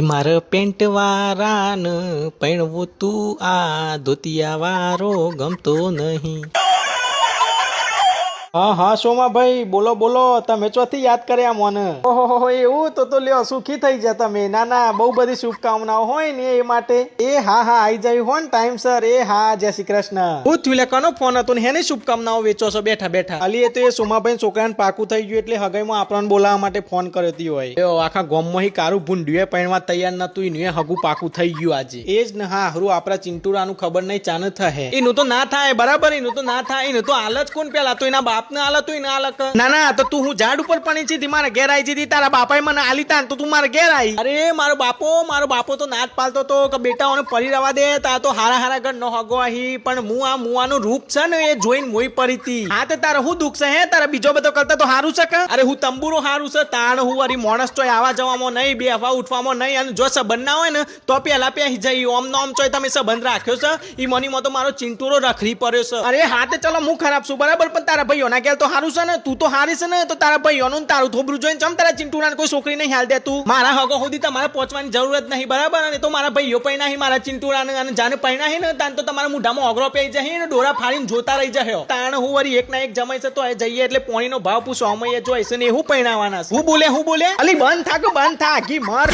માર પેન્ટ વાળાને પૈણવું તું આ ધોતિયા વાળો ગમતો નહીં. હા હા સોમાભાઈ બોલો બોલો, તમે ચોથી યાદ કર્યા મને? ઓહો એવું તો લ્યો સુખી થઈ જાય તમે. ના ના બહુ બધી શુભકામનાઓ હોય ને એ માટે. એ હા આઈ જાય હો ને ટાઈમ સર. એ હા જય શ્રી કૃષ્ણ. હું થયું કનો ફોન હતો ને હેની શુભકામનાઓ વેચો છો બેઠા બેઠા? અલી એ તો એ સોમાભાઈ છોકરાને પાકું થઈ ગયું એટલે હગાઈમાં આપણને બોલાવવા માટે ફોન કર્યો હોય. એ આખા ગામમાં કારું ભૂંડ્યું પૈણવા તૈયાર નતું ને હગું પાકું થઈ ગયું આજે. એ જ ને હા હરું આપડા ચિંટુરાનું ખબર નહીં ચાન થાય. એનું તો ના થાય બરાબર, એનું તો ના થાય. એનું તો હાલત કોણ પેલા તો એના બાપ ના ના તો તું હું ઝાડ ઉપર પડી છે મારા ઘેર આવી જતી. તારા બાપાએ મને આલી તા તો તું મારા ઘેર આવી. અરે મારો બાપો તો નાચ પાલતો તો કે બેટાઓને પડી રવા દે. તા તો હારા ઘર નો હગો આહી. પણ હું આ મુવાનું રૂપ છે ને એ જોઈને મોઈ પડી હતી. હા તે તારે હું દુખ છે હે? તારા બીજો બધો કરતા તો હારું છે કે? અરે હું તંબુરો હારું છે તાણ. હું વરી માણસ ચોય આવા જવામાં નહીં, બે હવા ઉઠવામાં નહીં. અને જો સંબંધ ના હોય ને તો પેલા પેહી જઈ ઓમ નો ઓમ ચોય તમે સંબંધ રાખ્યો છે. ઈ મનીમાં તો મારો ચિંટુરો રખડી પડ્યો છે. અરે હા તે ચલો હું ખરાબ છું બરાબર, પણ તારા ભાઈઓ ના ઘેર તો હારું છે ને. તું તો હારી છે ને તો તારા ભાઈઓનું તારું થોબરું જોઈને ચમ તારા ચિંટુરાને કોઈ છોકરી નહીં હાલ દે તું? મારા હગો સુધી તમારે પહોંચવાની જરૂરત નહીં બરાબર. અને તો મારા ભાઈઓ પૈણા હી મારા ચિંટુરાને અને જાને પૈણા હી ને તાન તો તમારા મુઢામાં ઓગરો પઈ જશે ને ડોરા ફાડીને જોતા રહી જશે. તાણ હું વરી એક ના એક જમાઈ છે તો જઈએ એટલે પોણીનો ભાવ પૂછો અમે જોઈશે ને એવું પૈણાવાના. હું બોલે અલી બંધ થા કે બંધ થા ઘી મર.